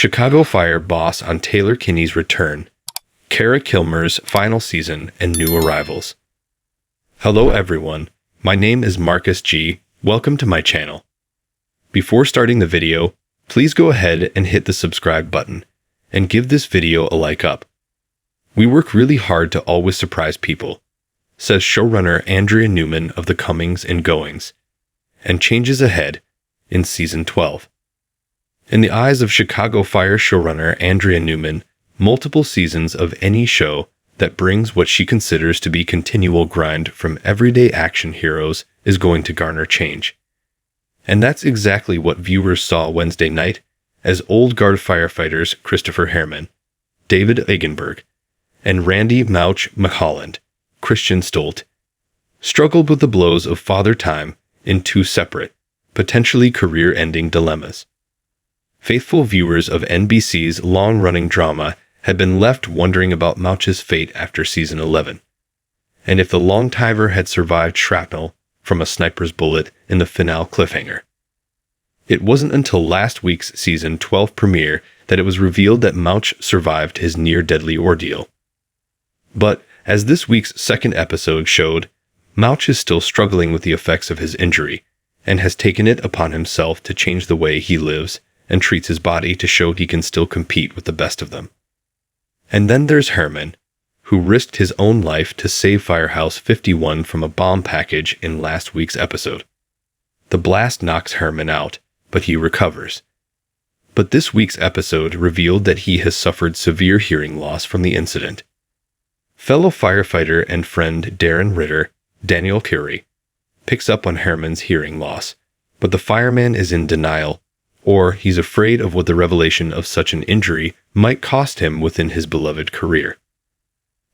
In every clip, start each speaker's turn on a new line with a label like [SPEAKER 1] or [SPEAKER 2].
[SPEAKER 1] Chicago Fire boss on Taylor Kinney's return, Kara Kilmer's final season, and new arrivals. Hello everyone, my name is Marcus G. Welcome to my channel. Before starting the video, please go ahead and hit the subscribe button, and give this video a like up. We work really hard to always surprise people, says showrunner Andrea Newman of The Comings and Goings, and changes ahead in Season 12. In the eyes of Chicago Fire showrunner Andrea Newman, multiple seasons of any show that brings what she considers to be continual grind from everyday action heroes is going to garner change. And that's exactly what viewers saw Wednesday night as Old Guard firefighters Christopher Herrmann, David Eigenberg, and Randy Mouch McHolland, Christian Stolt, struggled with the blows of Father Time in two separate, potentially career-ending dilemmas. Faithful viewers of NBC's long-running drama had been left wondering about Mouch's fate after Season 11, and if the long-timer had survived shrapnel from a sniper's bullet in the finale cliffhanger. It wasn't until last week's Season 12 premiere that it was revealed that Mouch survived his near-deadly ordeal. But, as this week's second episode showed, Mouch is still struggling with the effects of his injury, and has taken it upon himself to change the way he lives and treats his body to show he can still compete with the best of them. And then there's Herrmann, who risked his own life to save Firehouse 51 from a bomb package in last week's episode. The blast knocks Herrmann out, but he recovers. But this week's episode revealed that he has suffered severe hearing loss from the incident. Fellow firefighter and friend Darren Ritter, Daniel Curry, picks up on Herrmann's hearing loss, but the fireman is in denial, or he's afraid of what the revelation of such an injury might cost him within his beloved career.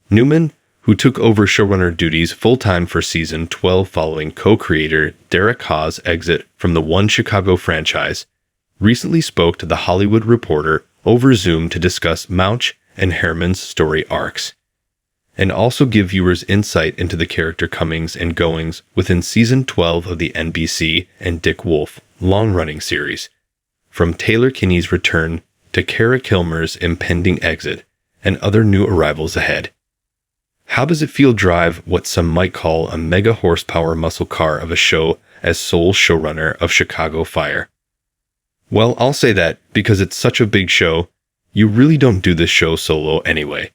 [SPEAKER 1] Newman, who took over showrunner duties full-time for Season 12 following co-creator Derek Hawes' exit from the One Chicago franchise, recently spoke to The Hollywood Reporter over Zoom to discuss Mouch and Herrmann's story arcs, and also give viewers insight into the character comings and goings within Season 12 of the NBC and Dick Wolf long-running series, from Taylor Kinney's return to Kara Kilmer's impending exit and other new arrivals ahead. How does it feel drive what some might call a mega horsepower muscle car of a show as sole showrunner of Chicago Fire? Well, I'll say that because it's such a big show, you really don't do this show solo anyway.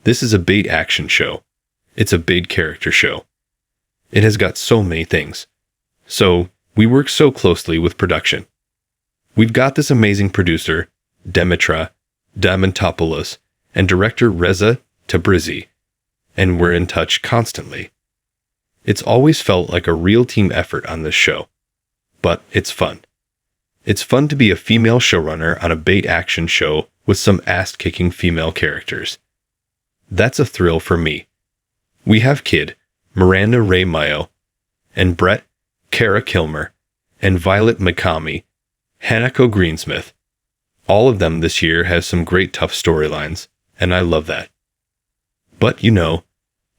[SPEAKER 1] This is a big action show. It's a big character show. It has got so many things. So, we work so closely with production. We've got this amazing producer, Demetra Diamantopoulos, and director Reza Tabrizi, and we're in touch constantly. It's always felt like a real team effort on this show. But it's fun. It's fun to be a female showrunner on a bait action show with some ass-kicking female characters. That's a thrill for me. We have Kid, Miranda Ray Mayo, and Brett, Kara Kilmer, and Violet Mikami, Hanako Greensmith. All of them this year have some great tough storylines, and I love that. But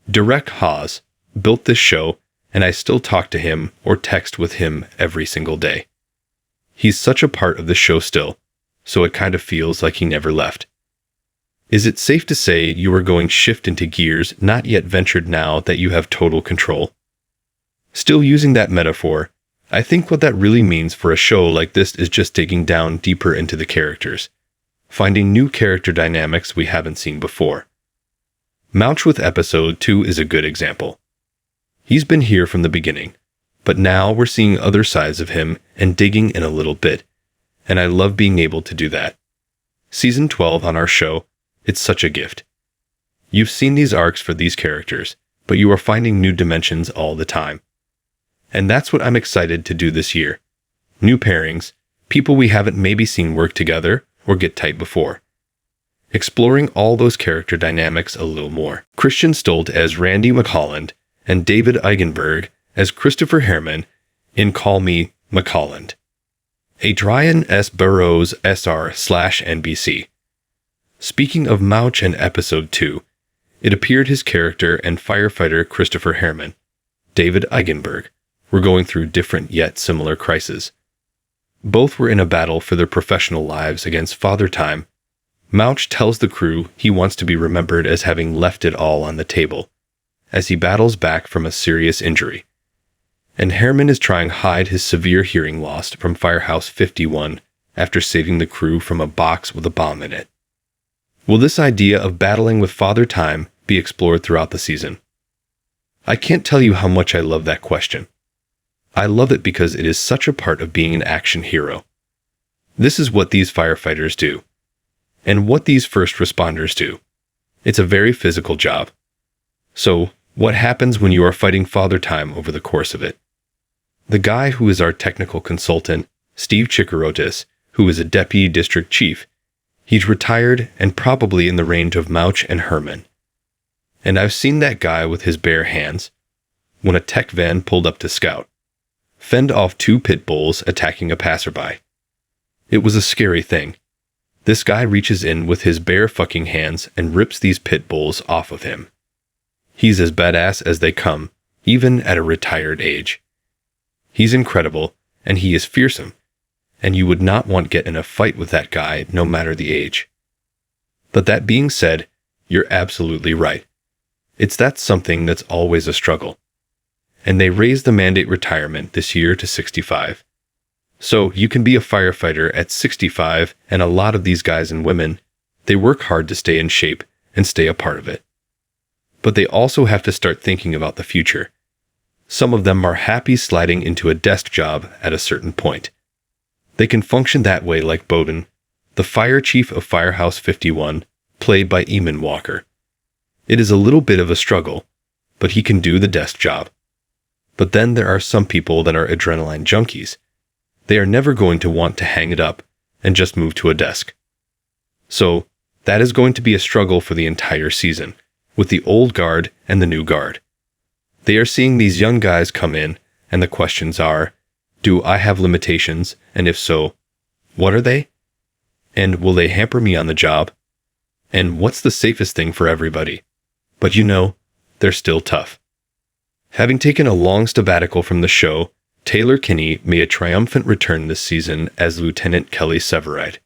[SPEAKER 1] Derek Hawes built this show, and I still talk to him or text with him every single day. He's such a part of the show still, so it kind of feels like he never left. Is it safe to say you are going shift into gears not yet ventured now that you have total control? Still using that metaphor, I think what that really means for a show like this is just digging down deeper into the characters, finding new character dynamics we haven't seen before. Mouch with Episode 2 is a good example. He's been here from the beginning, but now we're seeing other sides of him and digging in a little bit, and I love being able to do that. Season 12 on our show, it's such a gift. You've seen these arcs for these characters, but you are finding new dimensions all the time. And that's what I'm excited to do this year. New pairings, people we haven't maybe seen work together or get tight before. Exploring all those character dynamics a little more. Christian Stolt as Randy McHolland and David Eigenberg as Christopher Herrmann in Call Me McHolland. Adrian S. Burroughs SR/NBC. Speaking of Mouch in Episode 2, it appeared his character and firefighter Christopher Herrmann, David Eigenberg, were going through different yet similar crises. Both were in a battle for their professional lives against Father Time. Mouch tells the crew he wants to be remembered as having left it all on the table, as he battles back from a serious injury. And Herman is trying to hide his severe hearing loss from Firehouse 51 after saving the crew from a box with a bomb in it. Will this idea of battling with Father Time be explored throughout the season? I can't tell you how much I love that question. I love it because it is such a part of being an action hero. This is what these firefighters do, and what these first responders do. It's a very physical job. So, what happens when you are fighting Father Time over the course of it? The guy who is our technical consultant, Steve Chikarotis, who is a deputy district chief, he's retired and probably in the range of Mouch and Herman. And I've seen that guy with his bare hands, when a tech van pulled up to scout, fend off 2 pit bulls attacking a passerby. It was a scary thing. This guy reaches in with his bare fucking hands and rips these pit bulls off of him. He's as badass as they come, even at a retired age. He's incredible, and he is fearsome, and you would not want to get in a fight with that guy no matter the age. But that being said, you're absolutely right. That's something that's always a struggle. And they raised the mandate retirement this year to 65. So you can be a firefighter at 65, and a lot of these guys and women, they work hard to stay in shape and stay a part of it. But they also have to start thinking about the future. Some of them are happy sliding into a desk job at a certain point. They can function that way like Bowden, the fire chief of Firehouse 51, played by Eamon Walker. It is a little bit of a struggle, but he can do the desk job. But then there are some people that are adrenaline junkies. They are never going to want to hang it up and just move to a desk. So, that is going to be a struggle for the entire season, with the old guard and the new guard. They are seeing these young guys come in, and the questions are, do I have limitations, and if so, what are they? And will they hamper me on the job? And what's the safest thing for everybody? But they're still tough. Having taken a long sabbatical from the show, Taylor Kinney made a triumphant return this season as Lieutenant Kelly Severide.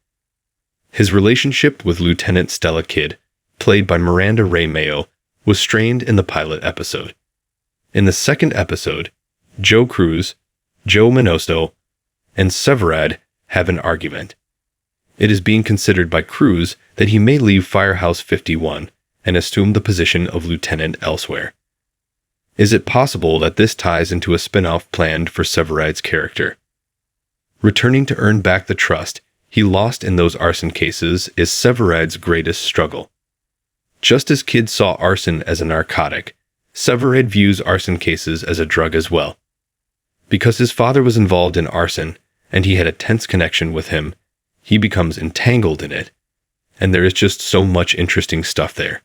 [SPEAKER 1] His relationship with Lieutenant Stella Kidd, played by Miranda Ray Mayo, was strained in the pilot episode. In the second episode, Joe Cruz, Joe Minosto, and Severide have an argument. It is being considered by Cruz that he may leave Firehouse 51 and assume the position of lieutenant elsewhere. Is it possible that this ties into a spin-off planned for Severide's character? Returning to earn back the trust he lost in those arson cases is Severide's greatest struggle. Just as Kidd saw arson as a narcotic, Severide views arson cases as a drug as well. Because his father was involved in arson, and he had a tense connection with him, he becomes entangled in it, and there is just so much interesting stuff there.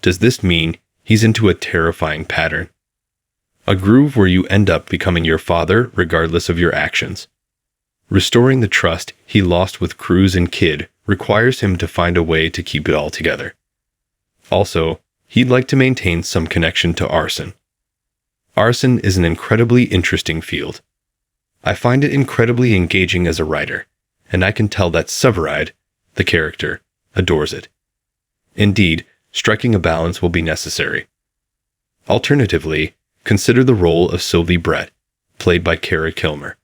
[SPEAKER 1] Does this mean he's into a terrifying pattern? A groove where you end up becoming your father regardless of your actions. Restoring the trust he lost with Cruz and Kidd requires him to find a way to keep it all together. Also, he'd like to maintain some connection to arson. Arson is an incredibly interesting field. I find it incredibly engaging as a writer, and I can tell that Severide, the character, adores it. Indeed, striking a balance will be necessary. Alternatively, consider the role of Sylvie Brett, played by Kara Kilmer.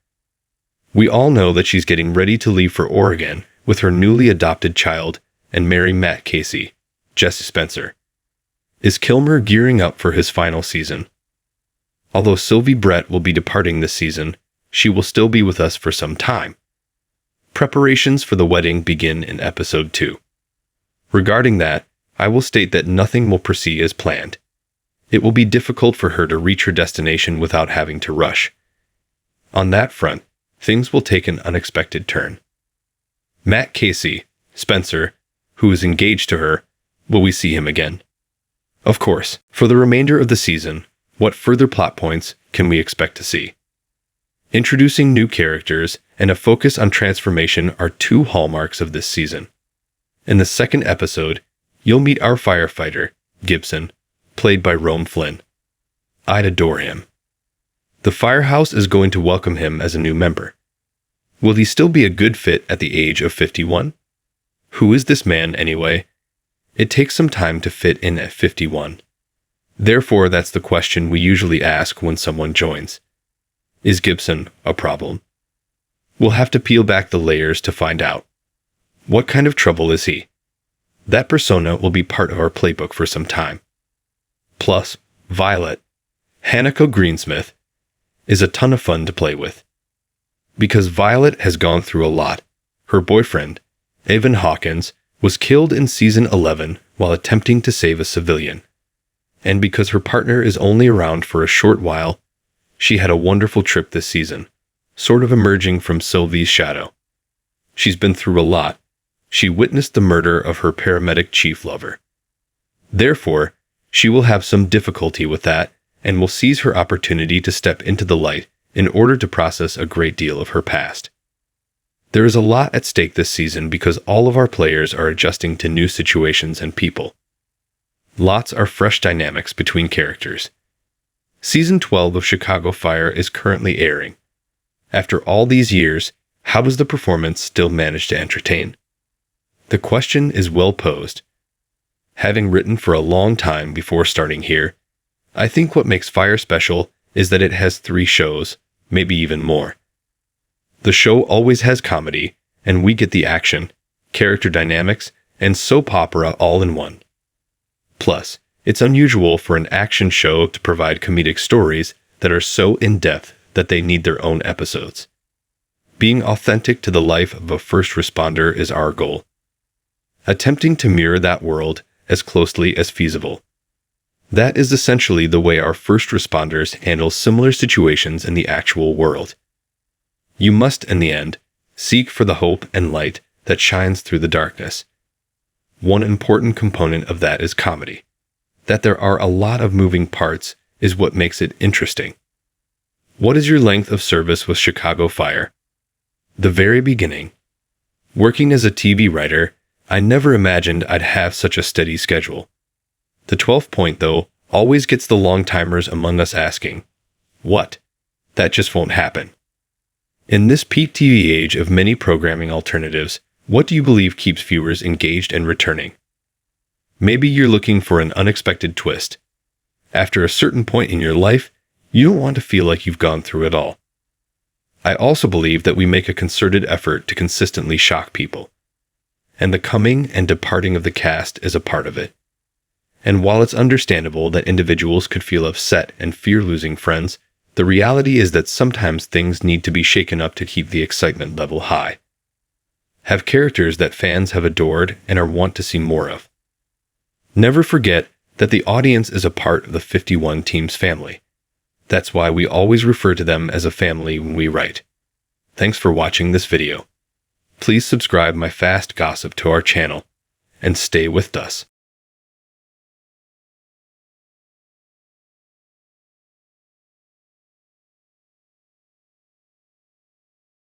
[SPEAKER 1] We all know that she's getting ready to leave for Oregon with her newly adopted child and marry Matt Casey, Jesse Spencer. Is Kilmer gearing up for his final season? Although Sylvie Brett will be departing this season, she will still be with us for some time. Preparations for the wedding begin in episode 2. Regarding that, I will state that nothing will proceed as planned. It will be difficult for her to reach her destination without having to rush. On that front, things will take an unexpected turn. Matt Casey, Spencer, who is engaged to her, will we see him again? Of course, for the remainder of the season, what further plot points can we expect to see? Introducing new characters and a focus on transformation are 2 hallmarks of this season. In the second episode, you'll meet our firefighter, Gibson, played by Rome Flynn. I'd adore him. The firehouse is going to welcome him as a new member. Will he still be a good fit at the age of 51? Who is this man anyway? It takes some time to fit in at 51. Therefore, that's the question we usually ask when someone joins. Is Gibson a problem? We'll have to peel back the layers to find out. What kind of trouble is he? That persona will be part of our playbook for some time. Plus, Violet, Hanako Greensmith, is a ton of fun to play with. Because Violet has gone through a lot. Her boyfriend, Evan Hawkins, was killed in Season 11 while attempting to save a civilian. And because her partner is only around for a short while, she had a wonderful trip this season, sort of emerging from Sylvie's shadow. She's been through a lot. She witnessed the murder of her paramedic chief lover. Therefore, she will have some difficulty with that and will seize her opportunity to step into the light in order to process a great deal of her past. There is a lot at stake this season because all of our players are adjusting to new situations and people. Lots are fresh dynamics between characters. Season 12 of Chicago Fire is currently airing. After all these years, how does the performance still manage to entertain? The question is well posed. Having written for a long time before starting here, I think what makes Fire special is that it has 3 shows, maybe even more. The show always has comedy, and we get the action, character dynamics, and soap opera all in one. Plus, it's unusual for an action show to provide comedic stories that are so in-depth that they need their own episodes. Being authentic to the life of a first responder is our goal. Attempting to mirror that world as closely as feasible. That is essentially the way our first responders handle similar situations in the actual world. You must, in the end, seek for the hope and light that shines through the darkness. One important component of that is comedy. That there are a lot of moving parts is what makes it interesting. What is your length of service with Chicago Fire? The very beginning. Working as a TV writer, I never imagined I'd have such a steady schedule. The 12th point, though, always gets the long-timers among us asking, what? That just won't happen. In this peak TV age of many programming alternatives, what do you believe keeps viewers engaged and returning? Maybe you're looking for an unexpected twist. After a certain point in your life, you don't want to feel like you've gone through it all. I also believe that we make a concerted effort to consistently shock people. And the coming and departing of the cast is a part of it. And while it's understandable that individuals could feel upset and fear losing friends, the reality is that sometimes things need to be shaken up to keep the excitement level high. Have characters that fans have adored and are want to see more of. Never forget that the audience is a part of the 51 Teams family. That's why we always refer to them as a family when we write. Thanks for watching this video. Please subscribe my fast gossip to our channel and stay with us.